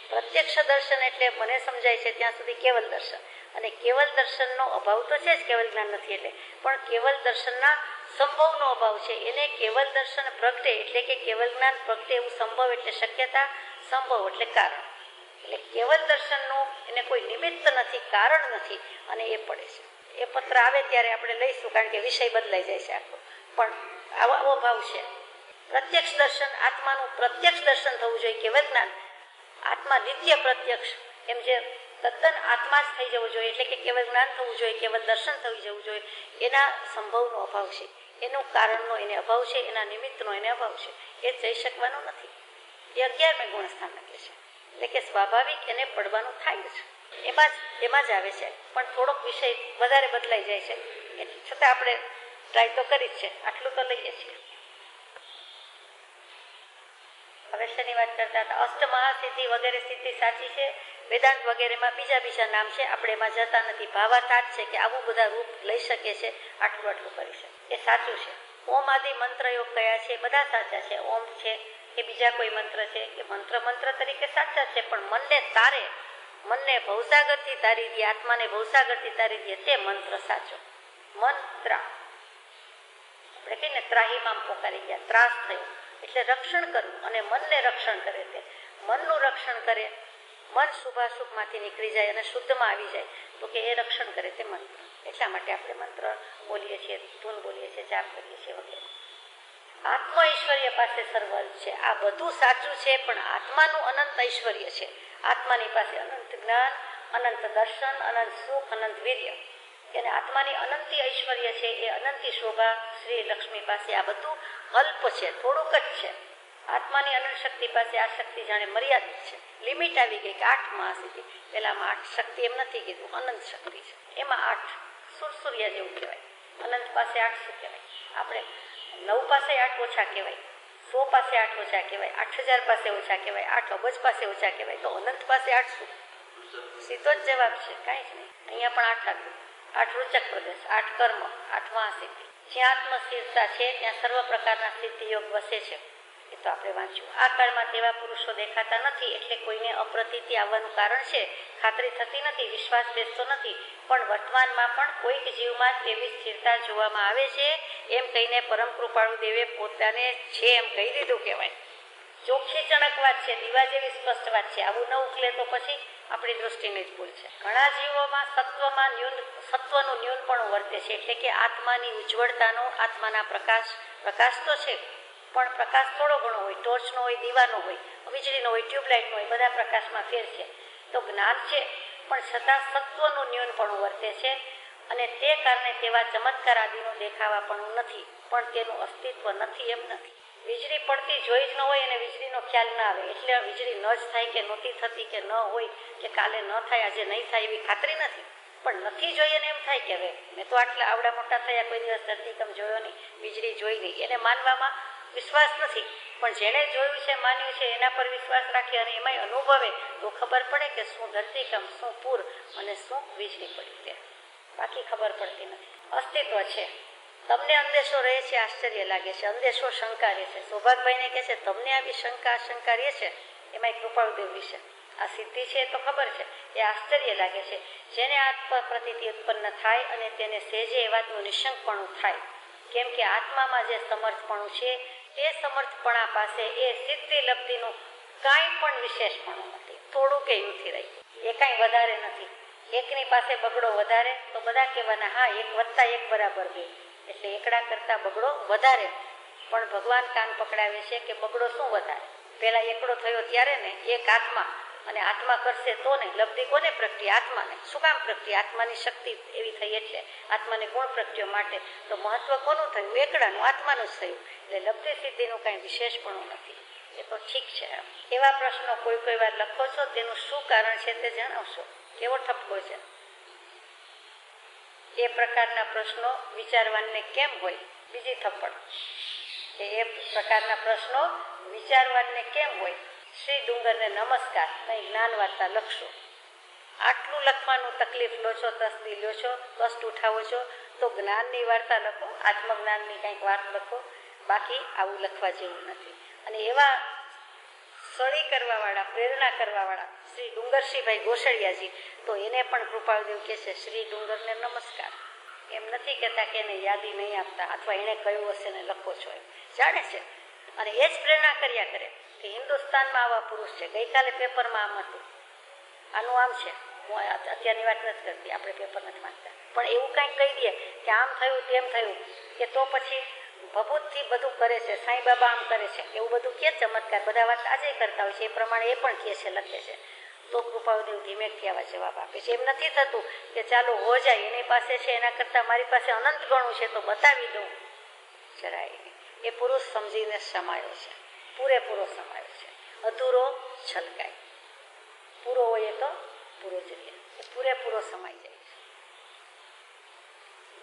પ્રત્યક્ષ દર્શન એટલે મને સમજાય છે ત્યાં સુધી કેવલ દર્શન, અને કેવલ દર્શનનો અભાવ તો છે જ, કેવલ જ્ઞાન નથી એટલે, પણ કેવલ દર્શનના સંભવનો અભાવ છે. એને કેવલ દર્શન પ્રગટે એટલે કે કેવલ જ્ઞાન પ્રગટે એવું સંભવ એટલે શક્યતા, સંભવ એટલે કારણ. એટલે કેવલ દર્શનનું એને કોઈ નિમિત્ત નથી, કારણ નથી, અને એ પડે છે. એ પત્ર આવે ત્યારે આપણે લઈશું, કારણ કે વિષય બદલાઈ જાય છે આખો, પણ આવો ભાવ છે. પ્રત્યક્ષ દર્શન, આત્માનું પ્રત્યક્ષ દર્શન થવું જોઈએ, કેવલ જ્ઞાન. આત્મા નિત્ય પ્રત્યક્ષ, એમ જે તદ્દન આત્મા જ થઈ જવું જોઈએ, એટલે કે કેવલ જ્ઞાન થવું જોઈએ, કેવલ દર્શન થઈ જવું જોઈએ. એના સંભવનો અભાવ છે, એનું કારણનો એને અભાવ છે, એના નિમિત્તનો એને અભાવ છે. એ જઈ શકવાનું નથી. એ 11મે ગુણસ્થાન લખે છે, એટલે કે સ્વાભાવિક એને પડવાનું થાય જ, એમાં જ આવે છે. પણ થોડોક વિષય વધારે બદલાઈ જાય છે, છતાં આપણે ટ્રાય તો કરી જ છે, આટલું તો લઈએ છીએ. હવે શેની વાત કરતા હતા? અષ્ટમહાસિદ્ધિ વગેરે સિદ્ધિ સાચી છે. વેદાંત વગેરેમાં બીજા નામ છે, આપણે એમાં જતા નથી. ભાવાર્થ છે કે આવું બધા રૂપ લઈ શકે છે, આટલું કરી શકે, એ સાચું છે. ઓમ આદિ મંત્રયોગ કયા છે, બધા સાચા છે. ઓમ છે કે બીજા કોઈ મંત્ર છે, કે મંત્ર તરીકે સાચા છે, પણ મનને તારે, મનને ભવસાગરથી તારી દે, આત્માને ભવસાગરથી તારી દે, તે મંત્ર સાચો. મંત્ર આપણે કહીને ત્રાહીમામ પોકારી ગયા, ત્રાસ થયો એટલે રક્ષણ કરવું, અને મનને રક્ષણ કરે. તે મનનું રક્ષણ કરે, મન શુભાશુભમાંથી નીકળી જાય અને શુદ્ધમાં આવી જાય, તો કે એ રક્ષણ કરે તે મંત્ર. એટલા માટે આપણે મંત્ર બોલીએ છીએ, ધૂન બોલીએ છીએ, જાપ કરીએ છીએ વગેરે. આત્મ ઐશ્વર્ય પાસે સર્વલ છે. આ બધું સાચું છે, પણ આત્માનું અનંત ઐશ્વર્ય છે. આત્માની પાસે અનંત જ્ઞાન, અનંત દર્શન, અનંત સુખ, અનંત વીર્ય. એને આત્માની અનંતી ઐશ્વર્ય છે, એ અનંતી શોભા શ્રી લક્ષ્મી પાસે. આ બધું અલ્પ છે, થોડુંક જ છે. આત્માની અનંત શક્તિ પાસે આ શક્તિ જાણે મર્યાદિત છે, લિમિટ આવી ગઈ કે 8 મહાસિદ્ધિ. પેલામાં 8 શક્તિ એમ નથી કીધું, અનંત શક્તિ છે, એમાં 8 સુરસુર્યા જેવું કહેવાય. અનંત પાસે 8 શું કહેવાય? આપણે 9 પાસે 8 ઓછા કહેવાય, 100 પાસે 8 ઓછા કહેવાય, 8000 પાસે ઓછા કહેવાય, 8 અબજ પાસે ઓછા કહેવાય. તો અનંત પાસે 8 શું? સીધો જ જવાબ છે, કાંઈ જ નહીં. અહીંયા પણ 8 આવ્યું. 8 રૂચક પ્રદેશ, 8 કર્મ, 8 મહાસિદ્ધિ. જ્યાં આત્મસ્થિરતા છે ત્યાં સર્વ પ્રકારના સિદ્ધિ યોગ વસે છે. એ તો આપણે વાંચ્યું. આ કાળમાં તેવા પુરુષો દેખાતા નથી, એટલે કોઈને અપ્રતીતિ આવવાનું કારણ છે. ખાતરી થતી નથી, વિશ્વાસ બેસતો નથી, પણ વર્તમાનમાં પણ કોઈક જીવમાં તેવી સ્થિરતા જોવામાં આવે છે. એમ કહીને પરમ કૃપાળુ દેવે પોતાને છે એમ કહી દીધું કહેવાય. ચોખ્ખી ચણક વાત છે, દીવા જેવી સ્પષ્ટ વાત છે. આવું ન ઉકલે તો પછી આપણી દૃષ્ટિને જ ભૂલ છે. ઘણા જીવોમાં સત્વનું ન્યૂન પણ વર્તે છે, એટલે કે આત્માની ઉજ્જવળતાનો, આત્માના પ્રકાશ તો છે, પણ પ્રકાશ થોડો ઘણો હોય, ટોર્ચનો હોય, દીવાનો હોય, વીજળીનો હોય, ટ્યુબલાઇટનો હોય, બધા પ્રકાશમાં ફેર છે. તો જ્ઞાન છે, પણ છતાં સત્વનું ન્યૂન પણ વર્તે છે, અને તે કારણે તેવા ચમત્કાર આદિનો દેખાવા પણ નથી, પણ તેનું અસ્તિત્વ નથી એમ નથી. વીજળી પડતી જોઈ જ ન હોય અને વીજળીનો ખ્યાલ ના આવે, એટલે વીજળી ન જ થાય કે નહોતી થતી, કે ન હોય કે કાલે ન થાય, આજે નહીં થાય એવી ખાતરી નથી. પણ નથી જોઈએ ને એમ થાય કે હવે મેં તો આવડા મોટા થયા, કોઈ દિવસ ધરતીકંપ જોયો નહીં, વીજળી જોઈ નહીં, એને માનવામાં વિશ્વાસ નથી. પણ જેણે જોયું છે, માન્યું છે, એના પર વિશ્વાસ રાખે અને એમાંય અનુભવે તો ખબર પડે કે શું ધરતીકંપ, શું પૂર અને શું વીજળી પડી. તે બાકી ખબર પડતી નથી. અસ્તિત્વ છે. તમને અંદેશો રહે છે, આશ્ચર્ય લાગે છે, અંદેશો શંકા રહે છે. સૌભાગભાઈને કહે છે તમને આવી શંકા રહે છે, એમાં કૃપાળુદેવ વિશે આ સિદ્ધિ છે તો ખબર છે, એ આશ્ચર્ય લાગે છે. જેને આત્મ પ્રતીતિ ઉત્પન્ન થાય અને તેને સહેજે એ વાતનું નિશંકપણું થાય, કેમ કે આત્મામાં જે સમર્થપણું છે તે સમર્થપણા પાસે એ સિદ્ધિ લબ્ધિનું કાંઈ પણ વિશેષપણું નથી. થોડું કે નથી રહ્યું, એ કાંઈ વધારે નથી. એકની પાસે બગડો વધારે તો બધા કહેવાના હા 1 + 1 = 2, એટલે એકડા કરતા બગડો વધારે. પણ ભગવાન કાન પકડાવે છે કે બગડો શું વધારે? પેલા એકડો થયો ત્યારે ને, એક આત્મા, અને આત્મા કરશે તો ને લબ્ધિ કોને પ્રગટી? આત્માને. શું કામ પ્રગટી? આત્માની શક્તિ એવી થઈ, એટલે આત્માને ગુણ પ્રગટ્યો માટે. તો મહત્વ કોનું થયું? એકડાનું, આત્માનું જ થયું. એટલે લબ્ધિ સિદ્ધિનું કાંઈ વિશેષપણું નથી. એ તો ઠીક છે. એવા પ્રશ્નો કોઈ વાર લખો છો, તેનું શું કારણ છે તે જણાવશો. કેવો ઠપકો છે? એ પ્રકારના પ્રશ્નો વિચારવાને કેમ હોય? બીજી થપ્પડ કે એ પ્રકારના પ્રશ્નો વિચારવાને કેમ હોય? શ્રી ડુંગરને નમસ્કાર, નહીં જ્ઞાન વાર્તા લખશો. આટલું લખવાનું તકલીફ લો છો, તસ્દી લો છો, કષ્ટ ઉઠાવો છો, તો જ્ઞાનની વાર્તા લખો, આત્મજ્ઞાનની કંઈક વાત લખો. બાકી આવું લખવા જેવું નથી. અને એવા સળી કરવાવાળા, પ્રેરણા કરવાવાળા શ્રી ડુંગરસિંહભાઈ ગોસળિયાજી, તો એને પણ કૃપાળુદેવ કહે છે શ્રી ડુંગરને નમસ્કાર. એમ નથી કહેતા કે એને યાદી નહીં આપતા અથવા એણે કહ્યું હશે ને લખો છો, એમ જાણે છે. અને એ જ પ્રેરણા કર્યા કરે કે હિન્દુસ્તાનમાં આવા પુરુષ છે. ગઈકાલે પેપરમાં આમ હતું, આનું આમ છે. હું અત્યારની વાત નથી કરતી, આપણે પેપર નથી વાંચતા, પણ એવું કાંઈક કહી દઈએ કે આમ થયું તેમ થયું, કે તો પછી ભભૂતથી બધું કરે છે, સાંઈ બાબા આમ કરે છે, એવું બધું કે ચમત્કાર બધા વાત આજે કરતા હોય છે. એ પ્રમાણે એ પણ કહે છે, લખે છે. તો કૃપાળુદેવ ધીમેકથી આવા જવાબ આપે છે. એમ નથી થતું કે ચાલો હો જાય, એની પાસે છે એના કરતાં મારી પાસે અનંત ગણું છે તો બતાવી દઉં, જરાય નહીં. એ પુરુષ સમજીને સમાયો છે, પૂરેપૂરો સમાયો છે. અધૂરો છલકાય, પૂરો હોય તો પૂરો જ રહે, પૂરેપૂરો સમાઈ જાય છે.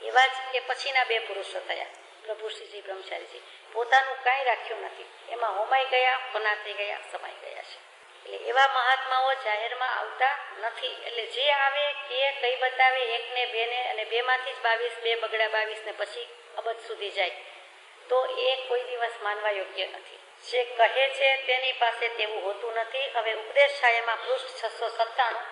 એવા જ કે પછીના બે પુરુષો થયા, પ્રભુશ્રીજી, બ્રહ્મચારીજી. પોતાનું કાંઈ રાખ્યું નથી, એમાં હોમાઈ ગયા, ફના થઈ ગયા, સમાઈ ગયા છે. એટલે એવા મહાત્માઓ જાહેરમાં આવતા નથી. એટલે જે આવે કે કઈ બતાવે, એકને બેને, અને બેમાંથી જ 22, બે બગડા 22 ને પછી અબજ સુધી જાય, તો એ કોઈ દિવસ માનવા યોગ્ય નથી. જે કહે છે તેની પાસે તેવું હોતું નથી. હવે ઉપદેશ છાયામાં પૃષ્ઠ 697,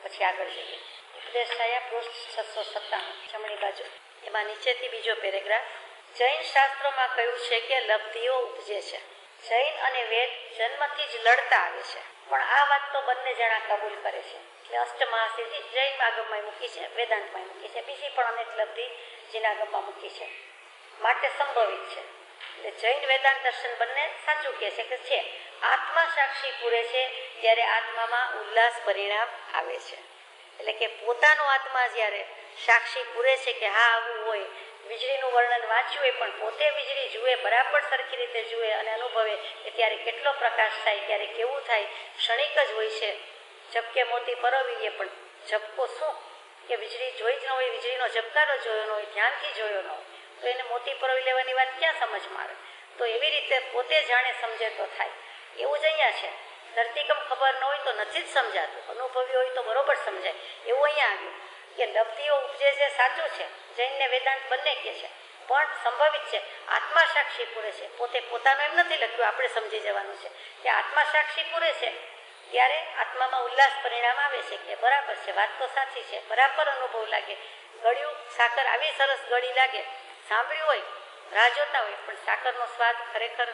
પછી આગળ જઈએ. ઉપદેશ છાયા પૃષ્ઠ 697, જમણી બાજુ, એમાં નીચેથી બીજો પેરેગ્રાફ. જૈન શાસ્ત્રોમાં કહ્યું છે કે લબ્ધિઓ ઉપજે છે. જૈન અને વેદ જન્મથી જ લડતા આવે છે, પણ આ વાત તો બંને જણા કબૂલ કરે છે. એટલે અષ્ટમહાસિદ્ધિ જૈન આગમમાં મૂકી છે, વેદાંતમાં મૂકી છે, બીજી પણ અનેક લબ્ધિ જીનાગમમાં મૂકી છે, માટે સંભવિત છે. એટલે જૈન વેદાંત દર્શન બંને સાચું કહે છે કે આત્મા સાક્ષી પૂરે છે ત્યારે આત્મામાં ઉલ્લાસ પરિણામ આવે છે. એટલે કે પોતાનો આત્મા જ્યારે સાક્ષી પૂરે છે કે હા આવું હોય, વીજળીનું વર્ણન વાંચ્યું હોય પણ પોતે વીજળી જુએ, બરાબર સરખી રીતે જુએ અને અનુભવે કે ત્યારે કેટલો પ્રકાશ થાય, ત્યારે કેવું થાય, ક્ષણિક જ હોય છે. ઝબકે મોતી પરોવીએ, પણ ઝબકો શું કે વીજળી જોઈ જ ન હોય, વીજળીનો ઝબકારો જોયો ન હોય, ધ્યાનથી જોયો ન હોય, તો એને મોતી પરોવી લેવાની વાત ક્યાં સમજમાં આવે? તો એવી રીતે પોતે જાણે સમજે તો થાય. એવું જ અહીંયા છે. ધરતીકંપ ખબર ન હોય તો નથી જ સમજાતું, અનુભવી હોય તો બરોબર સમજાય. એવું અહીંયા આવ્યું કે લબ્ધિઓ ઉપજે છે, સાચું છે, જૈન ને વેદાંત બંને કહે છે, પણ સંભવિત છે. આત્મા સાક્ષી પૂરે છે, પોતે પોતાનું એમ નથી લખ્યું, આપણે સમજી જવાનું છે કે આત્મા સાક્ષી પૂરે છે ત્યારે આત્મામાં ઉલ્લાસ પરિણામ આવે છે કે બરાબર છે, વાત તો સાચી છે, બરાબર અનુભવ લાગે. ગળ્યું સાકર આવી સરસ ગળી લાગે, સાંભળ્યું હોય, રાહ જોતા હોય, પણ સાકરનો સ્વાદ ખરેખર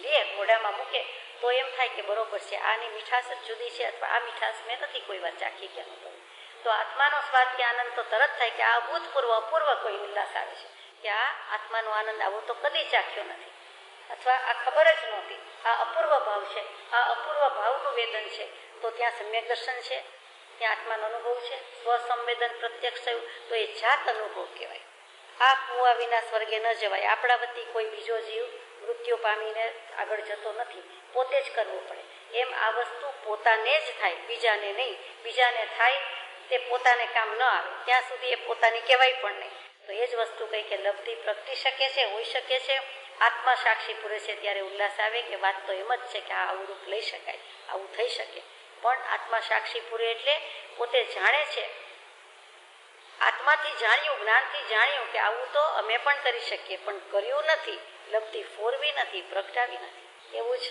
લે, મોઢામાં મૂકે તો એમ થાય કે બરોબર છે, આની મીઠાશ જ જુદી છે, અથવા આ મીઠાશ મેં નથી કોઈ વાર ચાખી કે અનુભવી. તો આત્માનો સ્વાદ કે આનંદ તો તરત થાય કે આ અભૂતપૂર્વ અપૂર્વ કોઈ ઉલ્લાસ આવે છે કે આ આત્માનો આનંદ આવો તો કદી ચાખ્યો નથી, અથવા આ ખબર જ નહોતી, આ અપૂર્વ ભાવ છે, આ અપૂર્વ ભાવનું વેદન છે. તો ત્યાં સમ્યક દર્શન છે, ત્યાં આત્માનો અનુભવ છે, સ્વસંવેદન પ્રત્યક્ષ થયું, તો એ જાત અનુભવ કહેવાય. આ કુવા વિના સ્વર્ગે ન જવાય. આપણા વતી કોઈ બીજો જીવ મૃત્યુ પામીને આગળ જતો નથી, પોતે જ કરવું પડે. એમ આ વસ્તુ પોતાને જ થાય, બીજાને નહીં. બીજાને થાય તે પોતાને કામ ન આવે ત્યાં સુધી એ પોતાની કહેવાય પણ નહીં. તો એ જ વસ્તુ કહી કે લબ્ધિ પ્રગટી શકે છે, હોઈ શકે છે. આત્મા સાક્ષી પૂરે છે ત્યારે ઉલ્લાસ આવે કે વાત તો એમ જ છે કે આ આવું રૂપ લઈ શકાય, આવું થઈ શકે. પણ આત્મા સાક્ષી પૂરે એટલે પોતે જાણે છે, આત્માથી જાણ્યું, જ્ઞાનથી જાણ્યું કે આવું તો અમે પણ કરી શકીએ, પણ કર્યું નથી, લબ્ધિ ફોરવી નથી, પ્રગટાવી નથી. એવું જ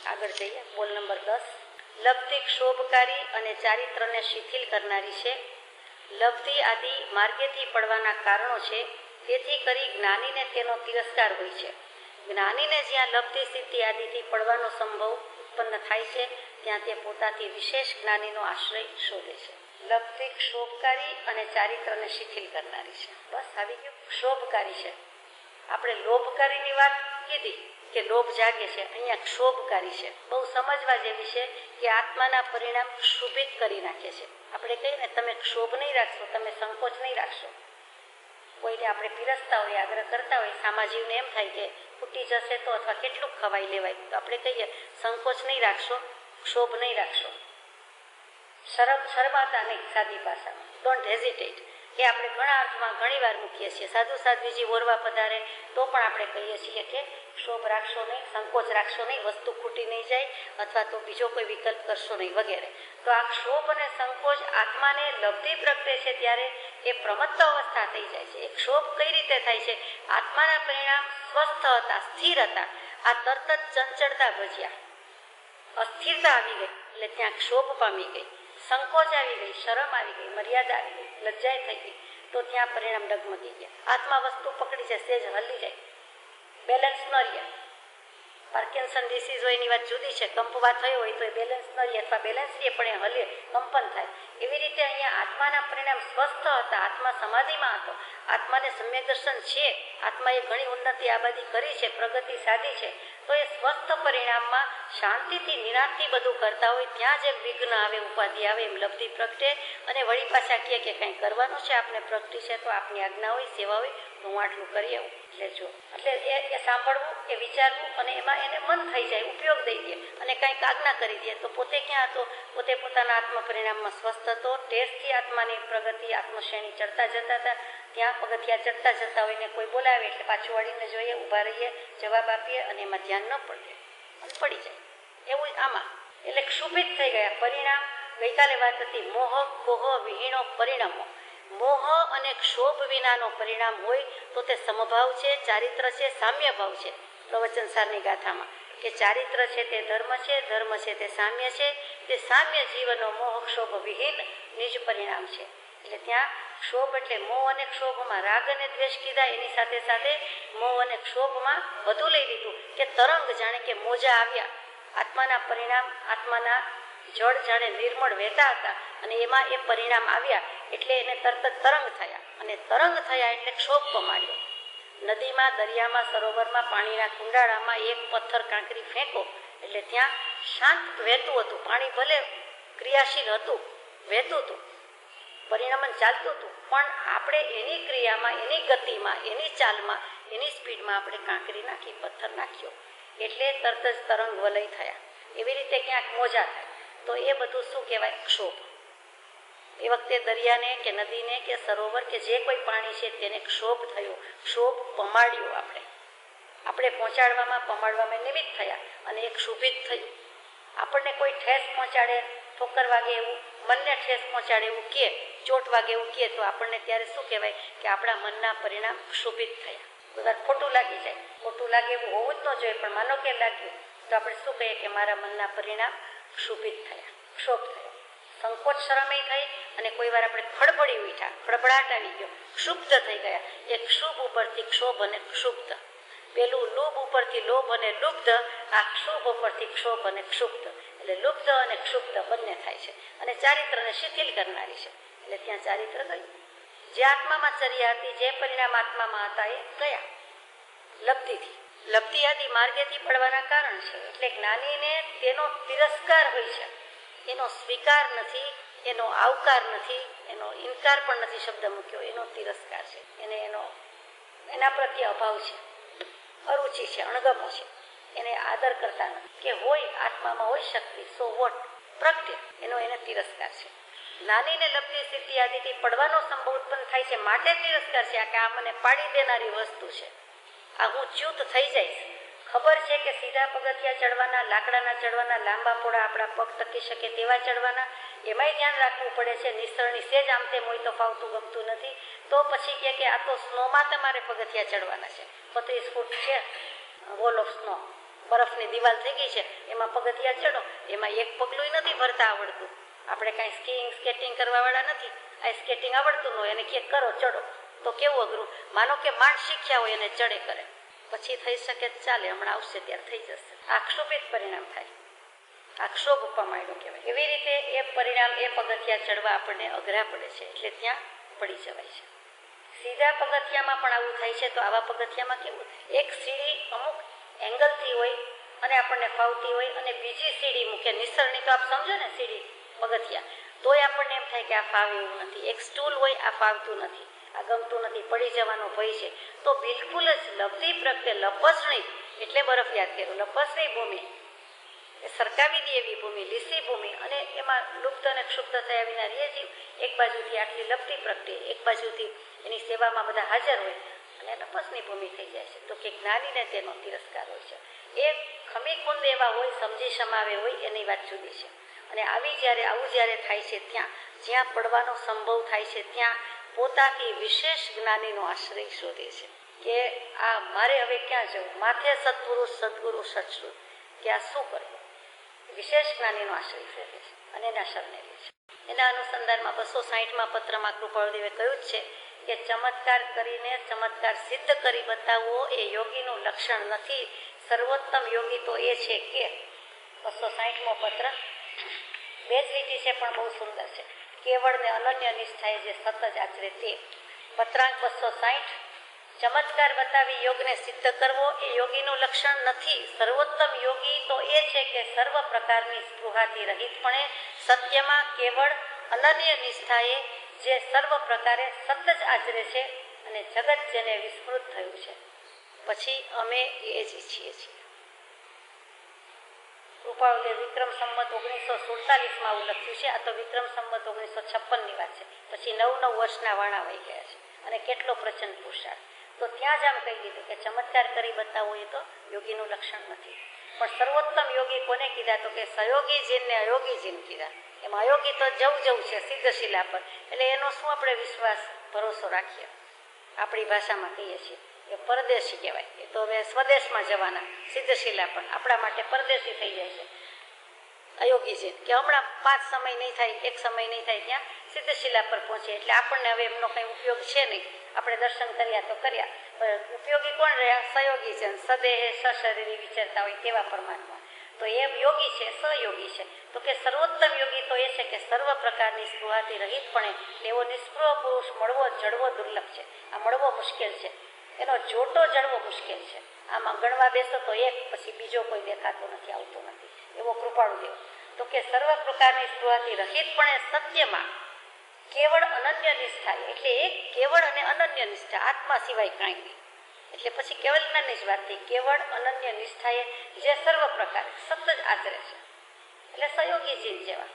આગળ જઈએ. બોલ નંબર 10. લબ્ધિ ક્ષોભકારી અને ચારિત્રને શિથિલ કરનારી છે. લબ્ધિ આદિ માર્ગેથી પડવાના કારણો છે, તેથી કરી જ્ઞાનીને તેનો તિરસ્કાર હોય છે. જ્ઞાનીને જ્યાં લબ્ધિ સિદ્ધિ આદિથી પડવાનો સંભવ ઉત્પન્ન થાય છે ત્યાં તે પોતાથી વિશેષ જ્ઞાનીનો આશ્રય શોધે છે. લબ્ધિ ક્ષોભકારી અને ચારિત્રને શિથિલ કરનારી છે. બસ આવી ગયું. ક્ષોભકારી છે. આપણે લોભકારીની વાત કીધી કે લોભ જાગે છે, અહીંયા ક્ષોભકારી છે. બહુ સમજવા જેવી છે કે આત્માના પરિણામ ક્ષુભિત કરી નાખે છે. આપણે કહીએ ને તમે ક્ષોભ નહીં રાખશો, તમે સંકોચ નહીં રાખશો. કોઈને આપણે પીરસતા હોય, આગ્રહ કરતા હોય, સામાજીવને એમ થાય કે ફૂટી જશે તો, અથવા કેટલું ખવાઈ લેવાય, તો આપણે કહીએ સંકોચ નહીં રાખશો, ક્ષોભ નહીં રાખશો, શરમાતા નહીં. સાદી ભાષામાં ડોન્ટ હેઝિટેટ એ આપણે ઘણા અર્થમાં ઘણી વાર મૂકીએ છીએ. સાધુ સાધ્વીજી ઓરવા પધારે તો પણ આપણે કહીએ છીએ કે ક્ષોભ રાખશો નહીં, સંકોચ રાખશો નહીં, વસ્તુ ખૂટી નહીં જાય, અથવા તો બીજો કોઈ વિકલ્પ કરશો નહીં વગેરે. તો આ ક્ષોભ અને સંકોચ આત્માને લબ્ધિ પ્રગટે છે ત્યારે એ પ્રમત્ત અવસ્થા થઈ જાય છે. એ ક્ષોભ કઈ રીતે થાય છે? આત્માના પરિણામ સ્વસ્થ હતા, સ્થિર હતા, આ તરત જ ચંચળતા ભજ્યા. અસ્થિરતા આવી ગઈ એટલે ત્યાં ક્ષોભ પામી ગઈ, સંકોચ આવી ગઈ, શરમ આવી ગઈ, મર્યાદા આવી ગઈ, લજ્જાઈ થઈ ગઈ, તો ત્યાં પરિણામ ડગમગી ગયા. આત્મા વસ્તુ પકડી છે, સેજ હલી જાય, બેલેન્સ ન રહે. પાર્કિન્સન ડિસીઝ હોય એની વાત જુદી છે, કંપવા થયો હોય તો એ બેલેન્સ ન રહે અથવા બેલેન્સ રહે પણ એ હલે, કંપન થાય. એવી રીતે અહીંયા આત્માના પરિણામ સ્વસ્થ હતા, આત્મા સમાધિમાં હતો, આત્માને સમ્યક દર્શન છે, આત્માએ ઘણી ઉન્નતિ આબાદી કરી છે, પ્રગતિ સાધી છે, તો એ સ્વસ્થ પરિણામમાં શાંતિથી નિરાંતથી બધું કરતા હોય ત્યાં જે વિઘ્ન આવે, ઉપાધિ આવે, એમ લબ્ધિ પ્રગટે અને વળી પાછા કહે કે કંઈ કરવાનું છે, આપણે પ્રગટી છે તો આપની આજ્ઞા હોય, સેવા હોય તો હું આટલું કરી આવું. એટલે જો એટલે એ સાંભળવું, એ વિચારવું અને એમાં એને મન થઈ જાય, ઉપયોગ દઈ દે અને કંઈક આજ્ઞા કરી દે તો પોતે ક્યાં હતો? પોતે પોતાના આત્મ પરિણામમાં સ્વસ્થ હતો. ટેસ્ટથી આત્માની પ્રગતિ, આત્મશ્રેણી ચડતા જતા હતા. ત્યાં પગથિયા ચડતા જતા હોય ને કોઈ બોલાવે એટલે પાછું વળીને જોઈએ, ઊભા રહીએ, જવાબ આપીએ અને એમાં ધ્યાન ન પડે અને પડી જાય. એવું આમાં એટલે ક્ષુભિત થઈ ગયા. પરિણામ ગઈકાલે વાત હતી, મોહ કોહ વિહીણો પરિણામો. મોહ અને ક્ષોભ વિનાનો પરિણામ હોય તો તે સમભાવ છે, ચારિત્ર છે, સામ્ય ભાવ છે. પ્રવચન સારની ગાથામાં કે ચારિત્ર છે તે ધર્મ છે, ધર્મ છે તે સામ્ય છે, તે સામ્ય જીવનો મોહ ક્ષોભ વિહીન નિજ પરિણામ છે. એટલે ત્યાં ક્ષોભ એટલે મોહ અને ક્ષોભમાં રાગ અને દ્વેષ કીધા, એની સાથે સાથે મોહ અને ક્ષોભમાં વધુ લઈ લીધું કે તરંગ, જાણે કે મોજા આવ્યા. આત્માના પરિણામ, આત્માના જળ જાણે નિર્મળ વહેતા હતા અને એમાં એ પરિણામ આવ્યા એટલે એને તરત જ તરંગ થયા અને તરંગ થયા એટલે ક્ષોભ પમાડ્યો. નદીમાં, દરિયામાં, સરોવરમાં, પાણીના કુંડાળામાં એક પથ્થર કાંકરી ફેંકો એટલે ત્યાં શાંત વહેતું હતું. પાણી ભલે ક્રિયાશીલ હતું, વહેતું હતું, પરિણામન ચાલતું હતું, પણ આપણે એની ક્રિયામાં, એની ગતિમાં, એની ચાલમાં, એની સ્પીડમાં આપણે કાંકરી નાખી, પથ્થર નાખ્યો એટલે તરત જ તરંગ વલય થયા. એવી રીતે ક્યાંક મોજા થાય તો એ બધું શું કહેવાય? ક્ષોભ. એ વખતે દરિયાને કે નદીને કે સરોવર કે જે કોઈ પાણી છે તેને ક્ષોભ થયો, ક્ષોભ પમાડ્યો. આપણે પહોંચાડવામાં, પમાડવામાં નિમિત્ત થયા અને એક ક્ષુભિત થયું. આપણને કોઈ ઠેસ પહોંચાડે, ઠોકર વાગે એવું, મનને ઠેસ પહોંચાડે એવું કહે, ચોટ વાગે એવું કહે તો આપણને ત્યારે શું કહેવાય કે આપણા મનના પરિણામ ક્ષુભિત થયા. બધા ખોટું લાગી જાય. ખોટું લાગે એવું હોવું જ ન જોઈએ, પણ માનો કે લાગ્યું તો આપણે શું કહીએ કે મારા મનના પરિણામ ક્ષુભિત થયા, ક્ષોભ થયો. સંકોચ શરમય થઈ અને કોઈ વાર આપણે ખડબડી ઉઠ્યા, ખડબડાટ આવી ગયો, ક્ષુબ્ધ થઈ ગયા. એ ક્ષુભ ઉપરથી ક્ષોભ અને ક્ષુબ્ધ, પેલું લુભ ઉપરથી લોભ અને લુબ્ધ, આ ક્ષુભ ઉપરથી ક્ષોભ અને ક્ષુબ્ધ. એટલે લુબ્ધ અને ક્ષુબ્ધ બંને થાય છે અને ચારિત્રને શિથિલ કરનારી છે. એટલે ત્યાં ચારિત્ર ગયું. જે આત્મામાં ચર્યા હતી, જે પરિણામ આત્મામાં હતા એ ગયા લબ્ધિથી. લબ્ધિ આદિ માર્ગેથી પડવાના કારણ છે. એટલે જ્ઞાનીને તેનો તિરસ્કાર હોય છે, એનો સ્વીકાર નથી, એનો આવકાર નથી, એનો ઇનકાર પણ નથી શબ્દ મૂક્યો, એનો તિરસ્કાર છે. એને એના પ્રત્યે અભાવ છે, અરુચિ છે, અણગમો છે, એને આદર કરતા નથી. કે હોય આત્મામાં હોય શક્તિ, સો વોટ, પ્રગટે, એને તિરસ્કાર છે. જ્ઞાનીને લબ્ધિ સ્થિતિ આદિથી પડવાનો સંભવ ઉત્પન્ન થાય છે માટે તિરસ્કાર છે. કે આ મને પાડી દેનારી વસ્તુ છે, આ હું ચ્યુત થઈ જઈશ. ખબર છે કે સીધા પગથિયા ચડવાના, લાકડાના ચડવાના, લાંબા પોળા આપણા પગ ટકી શકે તેવા ચડવાના, એમાંય ધ્યાન રાખવું પડે છે. નિસરણી સેજ આમ તેમ હોય તો ફાવતું ગમતું નથી. તો પછી કે આ તો સ્નોમાં તમારે પગથિયા ચડવાના છે. 35 ફૂટ છે વોલ ઓફ સ્નો, બરફની દિવાલ થઈ ગઈ છે, એમાં પગથિયા ચડો. એમાં એક પગલું નથી ભરતા આવડતું. આપણે કાંઈ સ્કીઇંગ, સ્કેટિંગ કરવા વાળા નથી. આ સ્કેટિંગ આવડતું ન હોય એને કે કરો, ચડો, તો કેવું અઘરું. માનો કે માંડ શીખ્યા હોય એને ચડે કરે, પછી થઈ શકે ચાલે, હમણાં આવશે ત્યારે થઈ જશે. આ ક્ષોભિત પરિણામ થાય, આ ક્ષોભ પમાડ્યો કહેવાય. એવી રીતે એ પરિણામ, એ પગથિયા ચડવા આપણને અઘરા પડે છે એટલે ત્યાં પડી જવાય છે. સીધા પગથિયામાં પણ આવું થાય છે તો આવા પગથિયામાં કેવું થાય? એક સીડી અમુક એંગલથી હોય અને આપણને ફાવતી હોય અને બીજી સીડી મૂકે, નિસરણી તો આપ સમજો ને, સીડી પગથિયા, તોય આપણને એમ થાય કે આ ફાવે એવું નથી. એક સ્ટૂલ હોય, આ ફાવતું નથી, આ ગમતું નથી, પડી જવાનો ભય છે. તો બિલકુલ જ લબ્ધિ પ્રત્યે લપસણી, એટલે બરફ યાદ કર્યો, લપસણી ભૂમિ, એ સરકાવી દે એવી ભૂમિ, લીસી ભૂમિ, અને એમાં લુપ્ત અને ક્ષુબ્ધ થયા વિના રે જીવ. એક બાજુથી આટલી લબ્ધિ પ્રગટે, એક બાજુથી એની સેવામાં બધા હાજર હોય અને લપસની ભૂમિ થઈ જાય છે. તો કે જ્ઞાનીને તેનો તિરસ્કાર હોય છે. એ ખમીકુંદ એવા હોય, સમજી સમાવે હોય, એની વાત જુદી છે. અને આવું જ્યારે થાય છે ત્યાં, જ્યાં પડવાનો સંભવ થાય છે ત્યાં પોતાથી વિશેષ જ્ઞાનીનો આશ્રય શોધે છે કે આ મારે હવે ક્યાં જવું. માથે સત્પુરુષ, સદગુરુ, સત્શ્રુત, કે આ શું કરવું. વિશેષ જ્ઞાનીનો આશ્રય ફેરવે છે અને એના શરણે લે છે. એના અનુસંધાનમાં 260માં પત્રમાં કૃપાળુદેવે કહ્યું જ છે કે ચમત્કાર કરીને ચમત્કાર સિદ્ધ કરી બતાવવો એ યોગીનું લક્ષણ નથી. સર્વોત્તમ યોગી તો એ છે કે 260મો પત્ર 2 જ લીટી છે પણ બહુ સુંદર છે. કેવળ ને અનન્ય નિષ્ઠાએ જે સતત આચરે તે. પત્રાંક 260 ચમત્કાર બતાવી યોગને સિદ્ધ કરવો એ યોગીનું લક્ષણ નથી. સર્વોત્તમ યોગી તો એ છે કે સર્વ પ્રકારની સ્પૃહાથી રહિતપણે સત્યમાં કેવળ અનન્ય નિષ્ઠાએ જે સર્વ પ્રકારે સતત જ આચરે છે અને જગત જેને વિસ્મૃત થયું છે. પછી અમે એ જ ઈચ્છીએ છીએ. કૃપાળુદેવ વિક્રમ સંમત 1947માં આવું લખ્યું છે. આ તો વિક્રમ સંમત 1956ની વાત છે. પછી 9 વર્ષના વાણા વહી ગયા છે અને કેટલો પ્રચંડ પુરુષાર્થ. તો ત્યાં જ આમ કહી દીધું કે ચમત્કાર કરી બતાવવો એ તો યોગીનું લક્ષણ નથી. પણ સર્વોત્તમ યોગી કોને કીધા? તો કે સહયોગી જીનને અયોગી જીન કીધા. એમાં અયોગી તો જવું છે સિદ્ધશિલા પર. એટલે એનો શું આપણે વિશ્વાસ ભરોસો રાખીએ? આપણી ભાષામાં કહીએ છીએ એ પરદેશી કહેવાય. એ તો હવે સ્વદેશમાં જવાના સિદ્ધશિલા પણ આપણા માટે પરદેશી થઈ જાય છે અયોગી છે કે હમણાં 5 સમય નહીં થાય 1 સમય નહીં થાય ત્યાં સિદ્ધશિલા પર પહોંચે. એટલે આપણને હવે એમનો કંઈ ઉપયોગ છે નહીં. આપણે દર્શન કર્યા તો કર્યા, પણ ઉપયોગી કોણ રહ્યા? સહયોગી છે. સદેહે સશરીરી વિચરતા હોય તેવા પરમાત્મા. તો એ યોગી છે, સહયોગી છે. તો કે સર્વોત્તમ યોગી તો એ છે કે સર્વ પ્રકારની સ્પૃહાથી રહિતપણે એવો નિષ્પૃહ પુરુષ મળવો જડવો દુર્લભ છે. આ મળવો મુશ્કેલ છે. એનો જોટો જડવો મુશ્કેલ છે. આમાં ગણવા બેસો તો એક પછી બીજો કોઈ દેખાતો નથી, આવતો નથી. એવો કૃપાળુદેવ. તો કે સર્વ પ્રકારની સ્પૃહાથી રહિતપણે સત્યમાં કેવળ અનન્ય નિષ્ઠા. એટલે એક કેવળ અને અનન્ય નિષ્ઠા, આત્મા સિવાય કાંઈ નહીં. એટલે પછી કેવળ જ્ઞાનની જ વાત થઈ. કેવળ અનન્ય નિષ્ઠાએ જે સર્વ પ્રકારે સતત જ આચરે છે. એટલે સહયોગી જીવ જેવા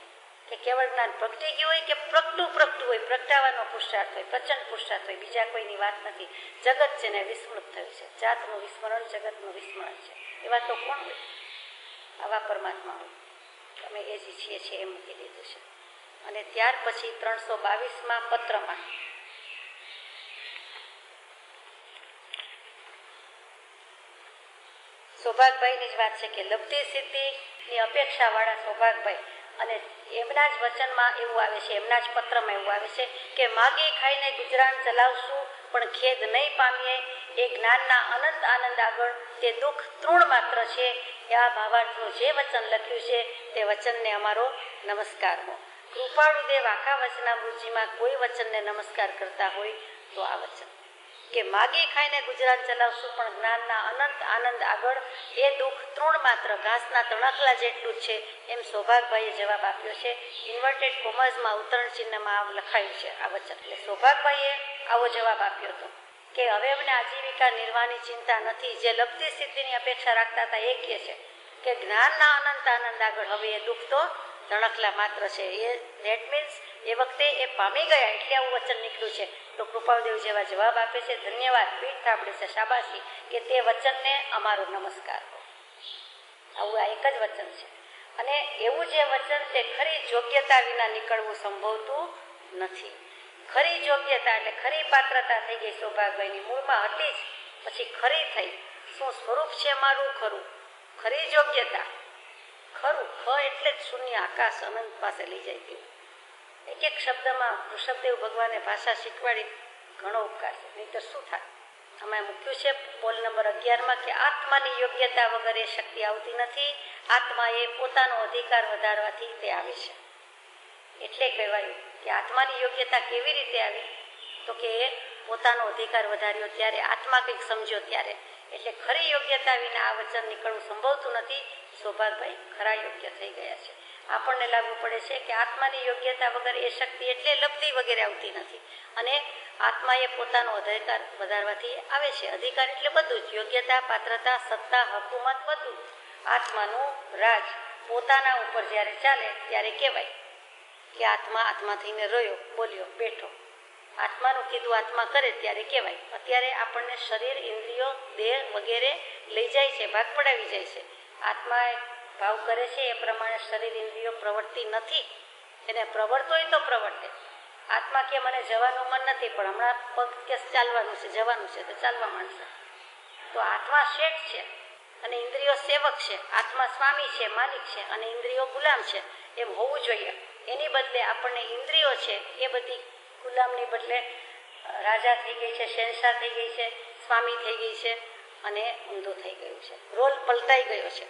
કે કેવળ જ્ઞાન પ્રગટી ગયું હોય કે પ્રગટું હોય, પ્રગટાવાનો પુરુષાર્થ હોય, પ્રચંડ પુરુષાર્થ હોય, બીજા કોઈની વાત નથી. જગત જેને વિસ્મૃત થયું છે, જાતનું વિસ્મરણ, જગતનું વિસ્મરણ છે. એવા તો કોણ હોય? આવા પરમાત્મા હોય. અમે એ જ ઈચ્છીએ છીએ એમ મૂકી દીધું છે. અને ત્યાર પછી 322માં પત્રમાં સૌભાગભાઈની જ વાત છે કે લબ્ધિ સિદ્ધિની અપેક્ષાવાળા સૌભાગભાઈ અને એમના જ વચનમાં એવું આવે છે, એમના જ પત્રમાં એવું આવે છે કે માગી ખાઈને ગુજરાન ચલાવશું પણ ખેદ નહીં પામીએ. એ જ્ઞાનના અનંત આનંદ આગળ તે દુઃખ તૃણ માત્ર છે. આ ભાવાર્થનું જે વચન લખ્યું છે તે વચનને અમારો નમસ્કાર હો. કૃપાળુદેવ આખા વચનામૃતજીમાં કોઈ વચનને નમસ્કાર કરતા હોય તો આ વચન કે માગી ખાઈને ગુજરાન ચલાવશું પણ જ્ઞાનના અનંત આનંદ આગળ એ દુઃખ તૃણ માત્ર, ઘાસના તણખલા જેટલું જ છે. એમ સૌભાગભાઈએ જવાબ આપ્યો છે. ઇન્વર્ટેડ કોમર્સમાં ઉત્તરણ ચિહ્નમાં લખાયું છે આ વચન. એટલે સૌભાગભાઈએ આવો જવાબ આપ્યો હતો કે હવે અમને આજીવિકા નિર્વાહની ચિંતા નથી. જે લબ્ધિ સિદ્ધિની અપેક્ષા રાખતા હતા એ કહે છે કે જ્ઞાનના અનંત આનંદ આગળ હવે એ દુઃખ તો તણખલા માત્ર છે. એ ધેટ મીન્સ એ વખતે એ પામી ગયા એટલે આવું વચન નીકળ્યું છે. તો કૃપાળુદેવ જેવા જવાબ આપે છે. ધન્યવાદ, પીઠ થાપડે છે, શાબાશી કે તે વચનને અમારો નમસ્કાર. આવું આ એક જ વચન છે. અને એવું જે વચન તે ખરી યોગ્યતા વિના નીકળવું સંભવતું નથી. ખરી યોગ્યતા એટલે ખરી પાત્રતા થઈ ગઈ સૌભાગભાઈની. મૂળમાં હતી જ, પછી ખરી થઈ. શું સ્વરૂપ છે મારું? ખરું. ખરી યોગ્યતા ખરું. એટલે જ શૂન્ય આકાશ અનંત પાસે લઈ જાય તેવું. એક એક શબ્દમાં ઋષભદેવ ભગવાને ભાષા શીખવાડી ઘણો ઉપકાર છે. નહીં તો શું થાય? અમે મૂક્યું છે પોલ નંબર 11માં કે આત્માની યોગ્યતા વગર એ શક્તિ આવતી નથી. આત્માએ પોતાનો અધિકાર વધારવાથી તે આવે છે. એટલે કહેવાયું કે આત્માની યોગ્યતા કેવી રીતે આવી? તો કે એ પોતાનો અધિકાર વધાર્યો ત્યારે, આત્મા કંઈક સમજ્યો ત્યારે. એટલે ખરી યોગ્યતા વિના આ વચન નીકળવું સંભવતું નથી. સૌભાગભાઈ ખરા યોગ્ય થઈ ગયા છે. આપણને લાગુ પડે છે કે આત્માની યોગ્યતા વગર એ શક્તિ એટલે લબ્ધિ વગેરે આવતી નથી. અને આત્માએ પોતાનો અધિકાર વધારવાથી આવે છે. અધિકાર એટલે બધું જ, યોગ્યતા, પાત્રતા, સત્તા, હકુમત, બધું. આત્માનું રાજ પોતાના ઉપર જ્યારે ચાલે ત્યારે કહેવાય કે આત્મા આત્મા થઈને રહ્યો, બોલ્યો, બેઠો. આત્માનું કીધું આત્મા કરે ત્યારે કહેવાય. અત્યારે આપણને શરીર, ઇન્દ્રિયો, દેહ વગેરે લઈ જાય છે, ભાગ પડાવી જાય છે. આત્મા ભાવ કરે છે એ પ્રમાણે શરીર ઇન્દ્રિયો પ્રવર્તી નથી. એને પ્રવર્તોય તો પ્રવર્તે. આત્મા કે મને જવાનું મન નથી પણ હમણાં પગ કે ચાલવાનું છે, જવાનું છે તો ચાલવા માંડશે. તો આત્મા શેઠ છે. અને ઇન્દ્રિયો સેવક છે, આત્મા સ્વામી છે, માલિક છે અને ઇન્દ્રિયો ગુલામ છે, એમ હોવું જોઈએ. એની બદલે આપણને ઇન્દ્રિયો છે એ બધી ગુલામની બદલે રાજા થઈ ગઈ છે, શહેનશાહ થઈ ગઈ છે, સ્વામી થઈ ગઈ છે અને ઊંધું થઈ ગયું છે. રોલ પલટાઈ ગયો છે.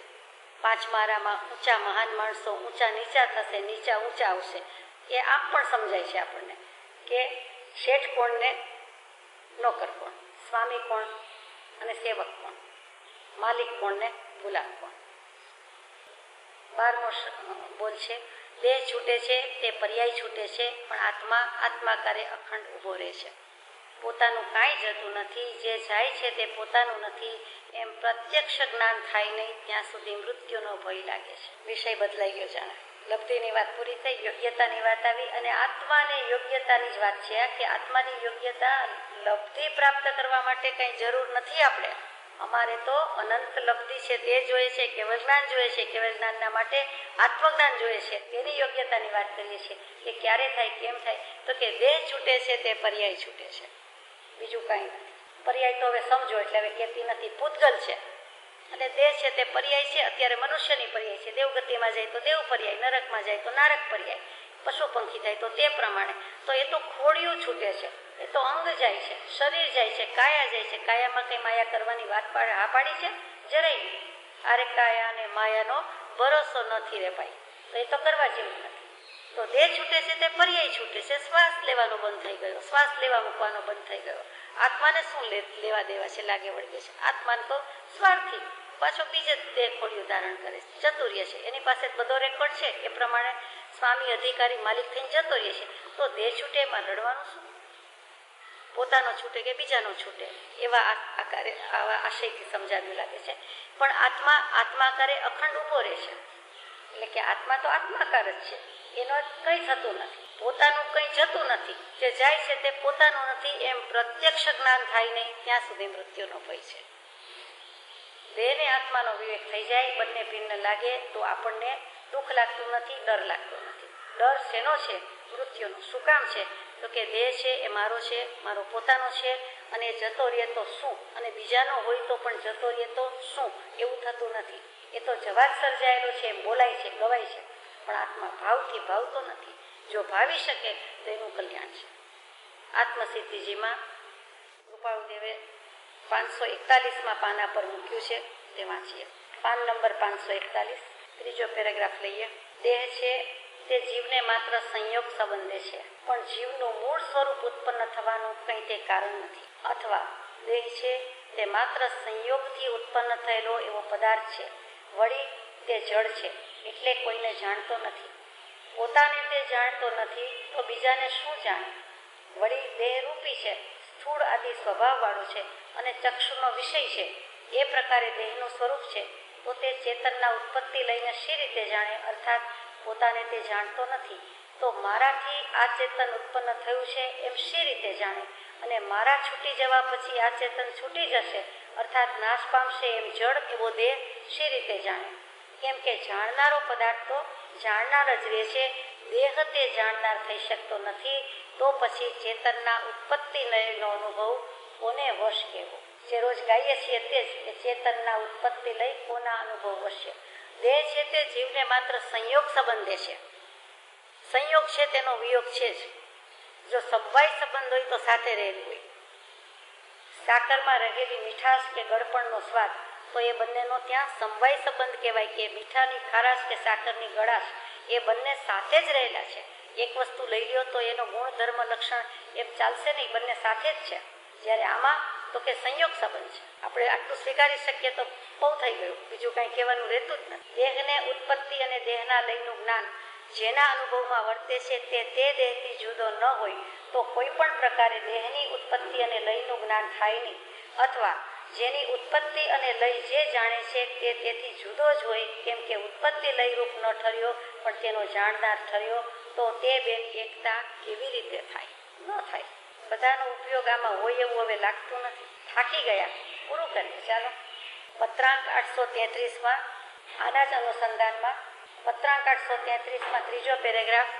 5 મારામાં ઊંચા મહાન માણસો ઊંચા નીચા થશે, નીચા ઊંચા આવશે. એ આમ પણ સમજાય છે આપણને કે શેઠ કોણ ને નોકર કોણ, સ્વામી કોણ અને સેવક કોણ, માલિક કોણ ને ગુલામ કોણ. 12મો બોલ છે, દેહ છૂટે છે તે પર્યાય છૂટે છે, પણ આત્મા આત્માકારે અખંડ ઊભો રહે છે. પોતાનું કાંઈ જતું નથી, જે જાય છે તે પોતાનું નથી એમ પ્રત્યક્ષ જ્ઞાન થાય નહીં ત્યાં સુધી મૃત્યુનો ભય લાગે છે. વિષય બદલાઈ ગયો જાણે. લબ્ધિની વાત પૂરી થઈ, યોગ્યતાની વાત આવી અને આત્માને યોગ્યતાની જ વાત છે કે આત્માની યોગ્યતા લબ્ધિ પ્રાપ્ત કરવા માટે કંઈ જરૂર નથી. અમારે તો અનંત લબ્ધિ છે તે જોઈએ છે, કેવળ જ્ઞાન જોઈએ છે, કેવળ જ્ઞાનના માટે આત્મજ્ઞાન જોઈએ છે. તેની યોગ્યતાની વાત કરીએ છીએ કે ક્યારે થાય, કેમ થાય, તો કે દેહ છૂટે છે તે પર્યાય છૂટે છે, બીજું કાંઈ નથી. પર્યાય તો હવે સમજો એટલે હવે કહેતી નથી, પૂતગલ છે અને દેહ છે તે પર્યાય છે. અત્યારે મનુષ્યની પર્યાય છે, દેવગતિમાં જાય તો દેવ પર્યાય, નરકમાં જાય તો નારક પર્યાય, પશુ પંખી થાય તો તે પ્રમાણે. તો એ તો ખોડિયું છૂટે છે, એ તો અંગ જાય છે, શરીર જાય છે, કાયા જાય છે. કાયામાં કંઈ માયા કરવાની વાત હા પાડી છે? જરાય નહીં. આરે કાયા અને માયાનો ભરોસો નથી રે ભાઈ, તો એ તો કરવા જેવું નથી. તો દેહ છૂટે છે તે પર્યાય છૂટે છે. શ્વાસ લેવાનો બંધ થઈ ગયો, શ્વાસ લેવા મૂકવાનો બંધ થઈ ગયો. આત્માને શું લેવા દેવા છે, લાગે વળગે છે? આત્માને તો સ્વાર્થી પાછો બીજે દેહ ખોડિયું ધારણ કરે છે, જતું રહે છે. એની પાસે બધો રેકોર્ડ છે, એ પ્રમાણે સ્વામી અધિકારી માલિક થઈને જતો રહે છે. તો દેહ છૂટે એમાં રડવાનું શું? પોતાનો છૂટે કે બીજાનો છૂટે એવા આવા આશયથી સમજાવ્યું લાગે છે. પણ આત્મા આત્માકારે અખંડ ઊભો રહે છે. એટલે કે આત્મા તો આત્માકાર જ છે, એનો કંઈ થતું નથી, પોતાનું કંઈ જતું નથી. જે જાય છે તે પોતાનું નથી એમ પ્રત્યક્ષ જ્ઞાન થાય નહીં ત્યાં સુધી મૃત્યુનો ભય છે. દેહને આત્માનો વિવેક થઈ જાય, બંને ભિન્ન લાગે તો આપણને દુઃખ લાગતું નથી, ડર લાગતો નથી. ડર શેનો છે? મૃત્યુનો. શું કામ છે? તો કે દેહ છે એ મારો છે, મારો પોતાનો છે અને એ જતો રહે તો શું, અને બીજાનો હોય તો પણ જતો રહે તો શું, એવું થતું નથી. એ તો જવાબ સર્જાયેલો છે, એમ બોલાય છે, ગવાય છે. પણ આત્મા ભાવથી ભાવતો નથી. જો ભાવી શકે તો એનું કલ્યાણ છે. આત્મસિદ્ધિજીમાં કૃપાળુદેવે 541માં પાના પર મૂક્યું છે, તે વાંચીએ. પાન નંબર 541, ત્રીજો પેરેગ્રાફ લઈએ. દેહ છે તે જીવને માત્ર સંયોગ સંબંધે છે, પણ જીવનું મૂળ સ્વરૂપ ઉત્પન્ન થવાનું કંઈ તે કારણ નથી. અથવા દેહ છે તે માત્ર સંયોગથી ઉત્પન્ન થયેલો એવો પદાર્થ છે, વળી તે જળ છે એટલે કોઈને જાણતો નથી. પોતાને તે જાણતો નથી તો બીજાને શું જાણે? વળી દેહરૂપી છે, સ્થૂળ આદિ સ્વભાવવાળો છે અને ચક્ષુનો વિષય છે. એ પ્રકારે દેહનું સ્વરૂપ છે તો તે ચેતનના ઉત્પત્તિ લઈને શી રીતે જાણે? અર્થાત પોતાને તે જાણતો નથી તો મારાથી આ ચેતન ઉત્પન્ન થયું છે એમ શી રીતે જાણે? અને મારા છૂટી જવા પછી આ ચેતન છૂટી જશે અર્થાત નાશ પામશે એમ જડ એવો દેહ શી રીતે જાણે? કેમ કે જાણનારો પદાર્થ તો જાણનાર જ રહે છે, દેહ તે જાણનાર થઈ શકતો નથી. તો પછી ચેતનના ઉત્પત્તિ લયનો અનુભવ કોને વશ કહેવો? જે રોજ ગાઈએ છીએ તે જ કે ચેતનના ઉત્પત્તિ લય કોના અનુભવ વશ્ય? દેહ છે તે જીવને માત્ર સંયોગ સંબંધે છે. સંયોગ છે તેનો વિયોગ છે જ. જો સમવાય સંબંધ હોય તો સાથે રહેલું હોય. સાકરમાં રહેલી મીઠાશ કે ગળપણનો સ્વાદ, તો એ બંનેનો ત્યાં સમવાય સંબંધ કહેવાય કે મીઠાની ખારાશ કે સાકરની ગળાશ એ બંને સાથે જ રહેલા છે. એક વસ્તુ લઈ લ્યો તો એનો ગુણધર્મ લક્ષણ એમ ચાલશે નહીં, બંને સાથે જ છે. જ્યારે આમાં તો કે સંયોગ સંબંધ છે. આપણે આટલું સ્વીકારી શકીએ તો બહુ થઈ ગયું, બીજું કાંઈ કહેવાનું રહેતું જ નથી. દેહને ઉત્પત્તિ અને દેહના લયનું જ્ઞાન જેના અનુભવમાં વર્તે છે તે દેહથી જુદો ન હોય તો કોઈ પણ પ્રકારે દેહની ઉત્પત્તિ અને લયનું જ્ઞાન થાય નહીં. અથવા જેની ઉત્પત્તિ અને લય જે જાણે છે તે તેથી જુદો જ હોય, કેમ કે ઉત્પત્તિ લયરૂપ ન ઠર્યો પણ તેનો જાણનાર ઠર્યો, તો તે બેની એકતા કેવી રીતે થાય? ન થાય. બધાનો ઉપયોગ આમાં હોય એવું હવે લાગતું નથી. થાકી ગયા, પૂરું કરીએ. ચાલો. પત્રાંક 833માં આના જ અનુસંધાનમાં પત્રાંક 833માં ત્રીજો પેરેગ્રાફ.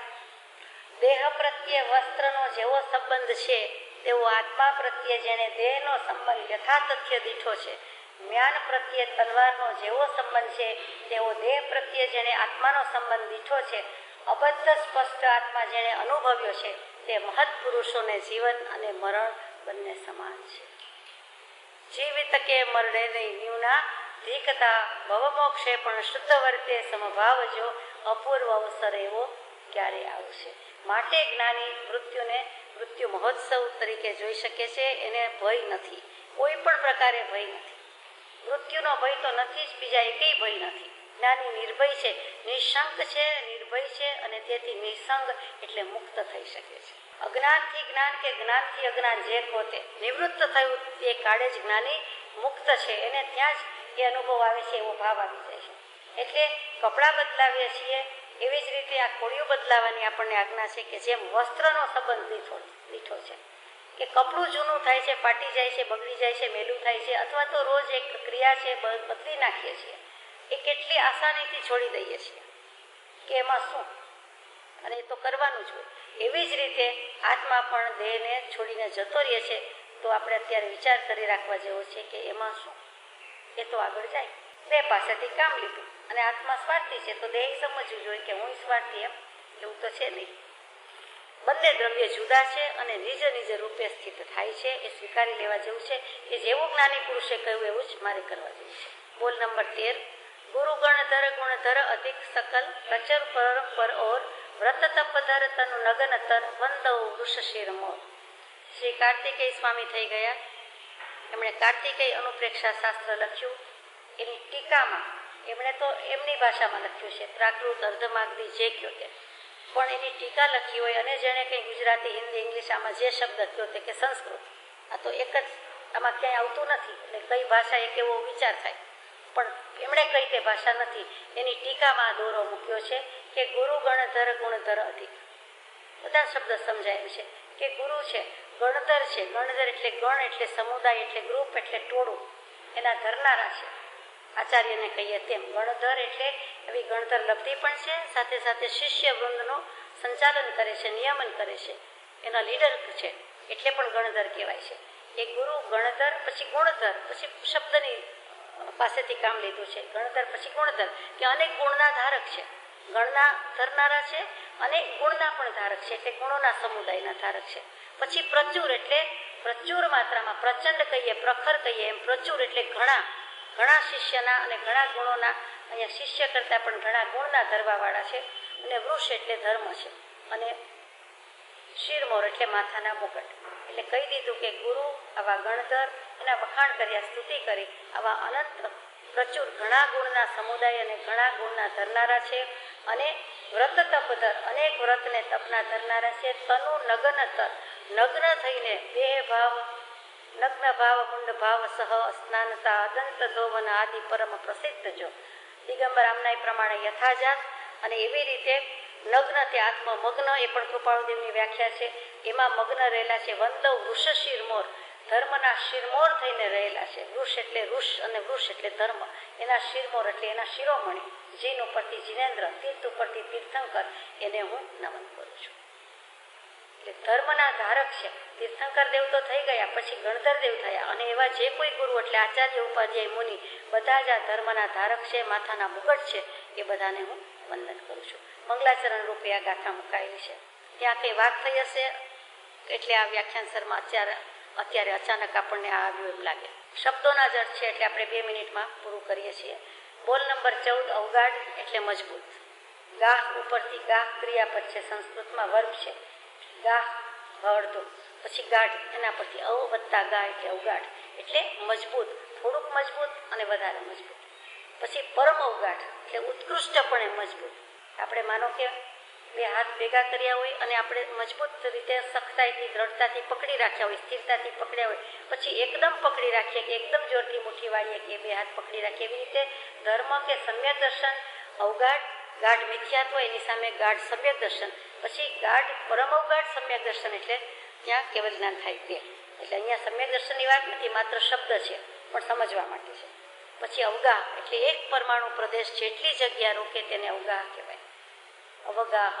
દેહ પ્રત્યે વસ્ત્રનો જેવો સંબંધ છે તેવો આત્મા પ્રત્યે જેને દેહનો સંબંધ યથાતથ્ય દીઠો છે જ્ઞાન પ્રત્યે તલવારનો જેવો સંબંધ છે તેવો દેહ પ્રત્યે જેણે આત્માનો સંબંધ દીઠો છે, અબદ્ધ સ્પષ્ટ આત્મા જેણે અનુભવ્યો છે, તે મહત પુરુષોને જીવન અને મરણ બંને સમાન છે. જીવિત કે મરણે નહીં ન્યૂના ધીકતા ભવમોક્ષે પણ શુદ્ધ વર્તે સમભાવ જો અપૂર્વ અવસર એવો ક્યારે આવશે. માટે જ્ઞાની મૃત્યુ મહોત્સવ તરીકે જોઈ શકે છે. એને ભય નથી, કોઈ પણ પ્રકારે ભય નથી. મૃત્યુનો ભય તો નથી જ, બીજા એકેય ભય નથી. જ્ઞાની નિર્ભય છે, નિઃશંક છે, નિર્ભય છે અને તેથી નિસંગ એટલે મુક્ત થઈ શકે છે. અજ્ઞાનથી જ્ઞાન કે જ્ઞાનથી અજ્ઞાન જે પોતે નિવૃત્ત થયું તે કાળે જ જ્ઞાની મુક્ત છે. એને ત્યાં જ એ અનુભવ આવે છે, એવો ભાવ આવી જાય છે. એટલે કપડાં બદલાવીએ છીએ એવી જ રીતે આ ખોળીઓ બદલાવાની આપણને આજ્ઞા છે કે જેમ વસ્ત્રનો સંબંધ દીઠો છે કે કપડું જૂનું થાય છે, પાટી જાય છે, બગડી જાય છે, મેલું થાય છે, અથવા તો રોજ એક ક્રિયા છે બદલી નાખીએ છીએ, એ કેટલી આસાનીથી છોડી દઈએ છીએ કે એમાં શું, અને એ તો કરવાનું જ હોય. એવી જ રીતે આત્મા પણ દેહને છોડીને જતો રહે છે. તો આપણે અત્યારે વિચાર કરી રાખવા જેવો છે કે એમાં શું, એ તો આગળ જાય. દેહ પાસેથી કામ લીધું અને આત્મા સ્વાર્થી છે તો દેહ સમજવું જોઈએ કે હું સ્વાર્થી એમ, એવું તો છે નહીં. બંને દ્રવ્ય જુદા છે અને નિજ નિજ રૂપે સ્થિત થાય છે. એ સ્વીકારી લેવા જેવું છે કે જેવું જ્ઞાની પુરુષે કહ્યું એવું જ મારે કરવા જેવું છે. બોલ નંબર 13. ગુરુ ગણધર ગુણધર અધિક સકલ પ્રચર પર ઓર વ્રત તપધર તનુ નગન તર વંદવ વૃષશિર મોર. શ્રી કાર્તિકેય સ્વામી થઈ ગયા. એમણે કાર્તિકેય અનુપ્રેક્ષા શાસ્ત્ર લખ્યું. એની ટીકામાં એમણે તો એમની ભાષામાં લખ્યું છે, પ્રાકૃત અર્ધમાગધી જે કહ્યો તે, પણ એની ટીકા લખી હોય અને જેણે કંઈ ગુજરાતી, હિન્દી, ઇંગ્લિશ આમાં જે શબ્દ કહ્યો તે કે સંસ્કૃત, આ તો એક જ, આમાં ક્યાંય આવતું નથી. એટલે કઈ ભાષા એક એવો વિચાર થાય, પણ એમણે કઈ તે ભાષા નથી. એની ટીકામાં દોરો મૂક્યો છે કે ગુરુ ગણધર ગુણધર અધિક. બધા શબ્દ સમજાય છે કે ગુરુ છે, ગણધર છે, ગણધર એટલે ગણ એટલે સમુદાય એટલે ગ્રુપ એટલે ટોળું, એના ધરનારા છે. આચાર્યને કહીએ તેમ ગણધર એટલે એવી ગણધર લબ્ધિ પણ છે, સાથે સાથે શિષ્ય વૃંદનું સંચાલન કરે છે, નિયમન કરે છે, એના લીડર છે, એટલે પણ ગણધર કહેવાય છે. એ ગુરુ ગણધર પછી ગુણધર, પછી શબ્દની પાસેથી કામ લીધું છે. ગણધર પછી ગુણધર કે અનેક ગુણના ધારક છે, ગણના ધરનારા છે અને ગુણના પણ ધારક છે, એટલે ગુણોના સમુદાયના ધારક છે. પછી પ્રચુર એટલે પ્રચુર માત્રામાં, પ્રચંડ કહીએ, પ્રખર કહીએ એમ, પ્રચુર એટલે ઘણા શિષ્યના અને ઘણા ગુણોના, અહીંયા શિષ્ય કરતાં પણ ઘણા ગુણના ધરવાવાળા છે. અને વૃષ એટલે ધર્મ છે અને શિરમોર એટલે માથાના મુગટ. એટલે કહી દીધું કે ગુરુ આવા ગણધર, એના વખાણ કર્યા, સ્તુતિ કરી, આવા અનંત પ્રચુર ઘણા ગુણના સમુદાય અને ઘણા ગુણના ધરનારા છે. અને વ્રત તપધર, અનેક વ્રતને તપના ધરનારા છે. તનુ નગનતર, નગ્ન થઈને દેહ ભાવ, નગ્ન ભાવ, કુંડ ભાવ સહ સ્નાનતા અદંત ધોવન આદિ પરમ પ્રસિદ્ધ જો દિગંબર આમના પ્રમાણે યથાજાત. અને એવી રીતે નગ્ન તે આત્મમગ્ન, એ પણ કૃપાળુદેવની વ્યાખ્યા છે. એમાં મગ્ન રહેલા છે. વંદવ વૃષ શિરમોર, ધર્મના શિરમોર થઈને રહેલા છે. વૃષ એટલે ઋષ અને વૃષ એટલે ધર્મ, એના શિરમોર એટલે એના શિરોમણી, જીન ઉપરથી જીનેન્દ્ર, તીર્થ ઉપરથી તીર્થંકર, એને હું નમન કરું છું. એટલે ધર્મના ધારક છે. તીર્થંકર દેવ તો થઈ ગયા, પછી ગણધર દેવ થયા, અને એવા જે કોઈ ગુરુ એટલે આચાર્ય, ઉપાધ્યાય, મુનિ, બધા જ આ ધર્મના ધારક છે, માથાના મુગટ છે. એ બધાને હું વંદન કરું છું. મંગલાચરણ રૂપે આ ગાથા મુકાયેલી છે. ત્યાં કંઈ વાત થઈ હશે એટલે આ વ્યાખ્યાન સરમાં અત્યારે અચાનક આપણને આ આવ્યું એમ લાગે. શબ્દોના જ અર્થ છે એટલે આપણે 2 મિનિટમાં પૂરું કરીએ છીએ. બોલ નંબર 14. અવગાઢ એટલે મજબૂત. ગાહ ઉપરથી ગાહ ક્રિયાપદ છે, સંસ્કૃતમાં વર્બ છે. ગાહ હળદો, પછી ગાઢ, એના પરથી અવ વત્તા ગા એટલે અવગાઢ, એટલે મજબૂત, થોડુંક મજબૂત અને વધારે મજબૂત. પછી પરમ અવગાઢ એટલે ઉત્કૃષ્ટપણે મજબૂત. આપણે માનો કે 2 હાથ ભેગા કર્યા હોય અને આપણે મજબૂત રીતે સખ્તાઈથી, દ્રઢતાથી પકડી રાખ્યા હોય, સ્થિરતાથી પકડ્યા હોય, પછી એકદમ પકડી રાખીએ કે એકદમ જોરથી મુઠ્ઠી વાળીએ કે 2 હાથ પકડી રાખીએ, એવી રીતે ધર્મ કે સમ્યક દર્શન, અવગાઢ, ગાઢ મિથ્યાત્વ, એની સામે ગાઢ સમ્યક દર્શન, પછી ગાઢ પરમ અવગાઢ સમ્યક દર્શન, એટલે ત્યાં કેવલ જ્ઞાન થાય તે. એટલે અહીંયા સમ્યક દર્શનની વાત નથી, માત્ર શબ્દ છે પણ સમજવા માટે છે. પછી અવગાહ એટલે એક પરમાણુ પ્રદેશ જેટલી જગ્યા રોકે તેને અવગાહ કહેવાય. અવગાહ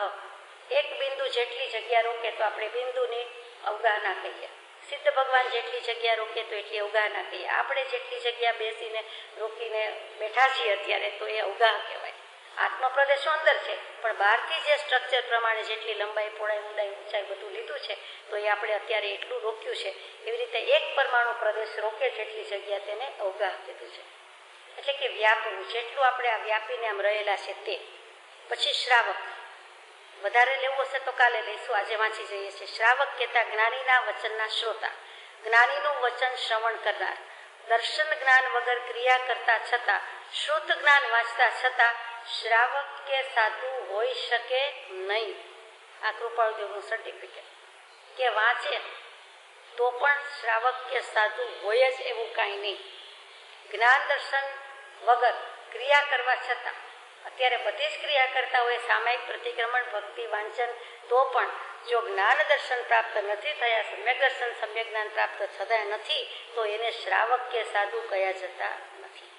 એક બિંદુ જેટલી જગ્યા રોકે તો આપણે બિંદુની અવગાહના કહીએ. સિદ્ધ ભગવાન જેટલી જગ્યા રોકે તો એટલી અવગાહ ના કહીએ. આપણે જેટલી જગ્યા બેસીને રોકીને બેઠા છીએ અત્યારે તો એ અવગાહ કહેવાય. આત્મા પ્રદેશો અંદર છે, પણ બહારથી જે સ્ટ્રક્ચર પ્રમાણે જેટલી લંબાઈ, પહોળાઈ, ઊંડાઈ, ઊંચાઈ બધું લીધું છે તો એ આપણે અત્યારે એટલું રોક્યું છે. એવી રીતે એક પરમાણુ પ્રદેશ રોકે જેટલી જગ્યા તેને અવગાહ કીધું છે. એટલે કે વ્યાપવું, જેટલું આપણે આ વ્યાપીને આમ રહેલા છે તે. પછી શ્રાવક, વધારે લેવું હશે તો કાલે લઈશું, આજે વાંચી જઈએ છીએ. શ્રાવક કહેતા જ્ઞાનીના વચનના શ્રોતા, જ્ઞાનીનું વચન શ્રવણ કરનાર, દર્શન જ્ઞાન વગર ક્રિયા કરતા છતાં, શ્રુત જ્ઞાન વાંચતા છતાં શ્રાવક કે સાધુ હોઈ શકે નહીં. આ કૃપાળુદેવનું સર્ટિફિકેટ કે વાંચે તો પણ શ્રાવક કે સાધુ હોય જ એવું કાંઈ નહીં. જ્ઞાન દર્શન વગર ક્રિયા કરવા છતાં, અત્યારે બધી જ ક્રિયા કરતા હોય, સામાયિક, પ્રતિક્રમણ, ભક્તિ, વાંચન, તો પણ જો જ્ઞાન દર્શન પ્રાપ્ત નથી થયા, સમ્યક દર્શન, સમ્યક જ્ઞાન પ્રાપ્ત થતા નથી, તો એને શ્રાવક કે સાધુ કયા જતા નથી.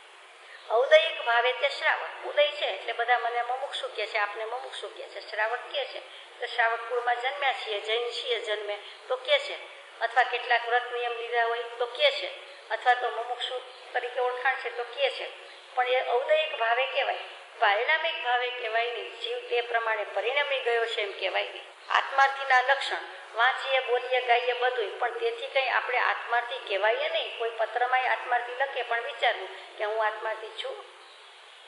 ઔદયિક ભાવે તે શ્રાવક, ઉદય છે એટલે બધા મને મુમુક્ષુ કહે છે, આપને મુમુક્ષુ કહે છે, શ્રાવક કહે છે તો શ્રાવક કુળમાં જન્મ્યા છીએ, જૈન છીએ જન્મે તો કહે છે, અથવા કેટલાક વ્રત નિયમ લીધા હોય તો કહે છે, અથવા તો મુમુક્ષુ તરીકે ઓળખાણ છે તો કહે છે. પણ એ ઔદયિક ભાવે કહેવાય, પારિણામિક ભાવે કહેવાય નહીં. જીવ તે પ્રમાણે પરિણમી ગયો છે એમ કહેવાય નહીં. આત્માર્થીના લક્ષણ વાંચીએ, બોલીએ, ગાઈએ બધું, પણ તેથી કંઈ આપણે આત્માર્થી કહેવાય નહીં. કોઈ પત્રમાં આત્માર્થી લખે પણ વિચારવું કે હું આત્માર્થી છું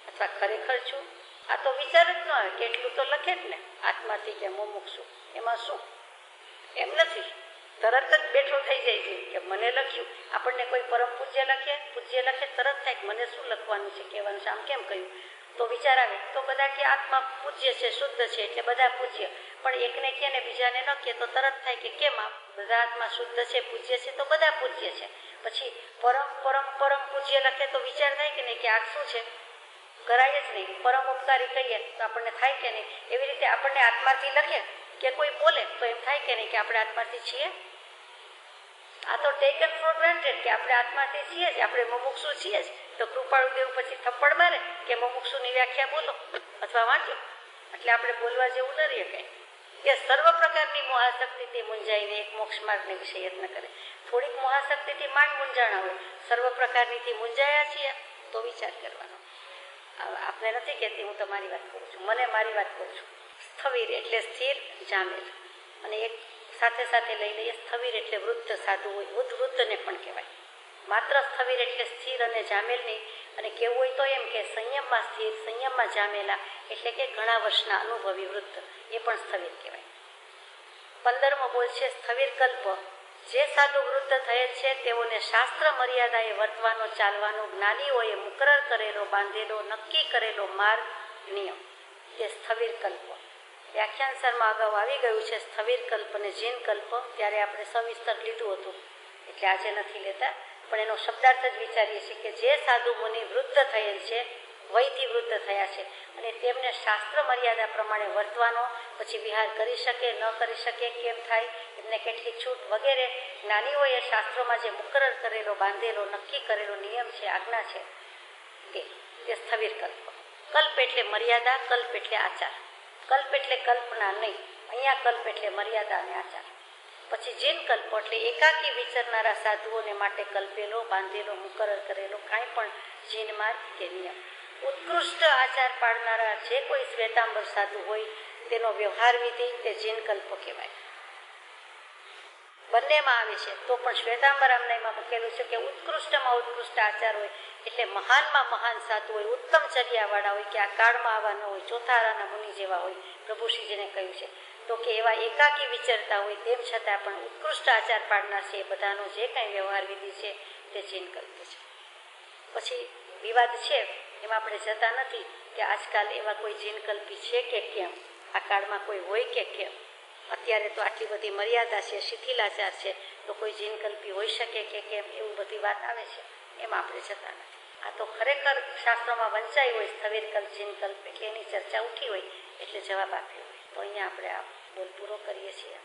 અથવા ખરેખર છું, આ તો વિચાર જ ન આવે કે એટલું તો લખે જ ને, આત્માર્થી કે મુમુક્ષુ, એમાં શું? એમ નથી, તરત જ બેઠો થઈ જાય છે કે મને લખ્યું. આપણને કોઈ પરમ પૂજ્ય લખે તરત થાય કે મને શું લખવાનું છે, કહેવાનું છે, આમ કેમ કહ્યું? તો વિચાર આવે તો બધા કે આત્મા પૂજ્ય છે, શુદ્ધ છે એટલે બધા પૂજ્ય. પણ એકને કે ને બીજાને ન કે તો તરત થાય કે કેમ આ બધા આત્મા શુદ્ધ છે, પૂજ્ય છે તો બધા પૂજ્ય છે. પછી પરમ પરમ પરમ પૂજ્ય લખે તો વિચાર થાય કે નહીં કે આ શું છે? કરાય જ નહીં. પરમ ઉપકારી કહીએ તો આપણને થાય કે નહીં? એવી રીતે આપણને આત્માથી લખે કે કોઈ બોલે તો એમ થાય કે નહીં કે આપણે આત્માથી છીએ? આ તો ટેકન ફોર ગ્રાન્ટેડ કે આપણે આત્માથી છીએ જ, આપણે મુમુક્ષુ છીએ જ. તો કૃપાળુદેવ પછી થપ્પડ મારે કે મુમુક્ષુની વ્યાખ્યા બોલો અથવા વાંચો, એટલે આપણે બોલવા જેવું ન રહીએ કંઈ. કે સર્વ પ્રકારની મોહાશક્તિથી મૂંઝાઈને એક મોક્ષ માર્ગને વિશે યત્ન કરે. થોડીક મોહાશક્તિથી માંડ મૂંઝાણા હોય, સર્વ પ્રકારનીથી મૂંઝાયા છીએ તો વિચાર કરવાનો. આપને નથી કહેતી, હું તમારી વાત કરું છું, મને મારી વાત કરું છું. સ્થવિર એટલે સ્થિર, જામેલ, અને એક સાથે સાથે લઈ લઈએ સ્થવિર એટલે વૃદ્ધ સાધુ હોય, વૃદ્ધને પણ કહેવાય. માત્ર સ્થવિર એટલે સ્થિર અને જામેલ નહીં. અને કહેવું હોય તો એમ કે સંયમમાં સ્થિર, સંયમમાં જામેલા, એટલે કે ઘણા વર્ષના અનુભવી વૃદ્ધ, એ પણ સ્થવિર કહેવાય. 15મો બોલ છે સ્થવિર કલ્પ. જે સાધુ વૃદ્ધ થયેલ છે તેઓને શાસ્ત્ર મર્યાદાએ વર્તવાનો, ચાલવાનો જ્ઞાનીઓએ મુકરર કરેલો, બાંધેલો, નક્કી કરેલો માર્ગ, નિયમ, તે સ્થવિર કલ્પ. વ્યાખ્યાનસરમાં અગાઉ આવી ગયું છે સ્થવિર કલ્પ અને જીન કલ્પ, ત્યારે આપણે સવિસ્તર લીધું હતું એટલે આજે નથી લેતા, પણ એનો શબ્દાર્થ જ વિચારીએ છીએ કે જે સાધુ મુનિ વૃદ્ધ થયેલ છે, વયથી વૃદ્ધ થયા છે, અને તેમને શાસ્ત્ર મર્યાદા પ્રમાણે વર્તવાનો, પછી વિહાર કરી શકે, ન કરી શકે, કેમ થાય, એમને કેટલી છૂટ વગેરે જ્ઞાનીઓએ શાસ્ત્રોમાં જે મુકરર કરેલો, બાંધેલો, નક્કી કરેલો નિયમ છે, આજ્ઞા છે, તે સ્થવિર કલ્પ. કલ્પ એટલે મર્યાદા, કલ્પ એટલે આચાર. કલ્પ એટલે કલ્પના નહીં, અહીંયા કલ્પ એટલે મર્યાદા અને આચાર. પછી જીન કલ્પ એટલે એકાકી વિચરનારા સાધુઓને માટે કલ્પેલો, બાંધેલો, મુકરર કરેલો કાંઈ પણ જીન માર્ગ કે નિયમ. ઉત્કૃષ્ટ આચાર પાડનારા જે કોઈ શ્વેતાંબર સાધુ હોય તેનો વ્યવહાર વિધિ તે જીન કલ્પ કહેવાય. બંનેમાં આવે છે તો પણ શ્વેતાંબર આમનામાં મૂકેલું છે કે ઉત્કૃષ્ટમાં ઉત્કૃષ્ટ આચાર હોય, એટલે મહાનમાં મહાન સાધુ હોય, ઉત્તમ ચર્યાવાળા હોય, કે આ કાળમાં આવા ન હોય, ચોથારાના મુનિ જેવા હોય, પ્રભુશ્રીજીને કહ્યું છે. તો કે એવા એકાકી વિચરતા હોય તેમ છતાં પણ ઉત્કૃષ્ટ આચાર પાડનાર છે, એ બધાનો જે કાંઈ વ્યવહાર વિધિ છે તે જીન કલ્પ છે. પછી વિવાદ છે, એમાં આપણે જતા નથી કે આજકાલ એવા કોઈ જીન કલ્પી છે કે કેમ, આ કાળમાં કોઈ હોય કે કેમ. અત્યારે તો આટલી બધી મર્યાદા છે, શિથિલાચાર છે, તો કોઈ જીન કલ્પી હોઈ શકે કે કેમ, એવું બધી વાત આવે છે, એમાં આપણે જતા નથી. આ તો ખરેખર શાસ્ત્રોમાં વંચાઈ હોય સ્થવિર કલ્પ, જીન કલ્પ, એટલે એની ચર્ચા ઉઠી હોય એટલે જવાબ આપ્યો હોય. તો અહીંયા આપણે આ બોલ પૂરો કરીએ છીએ.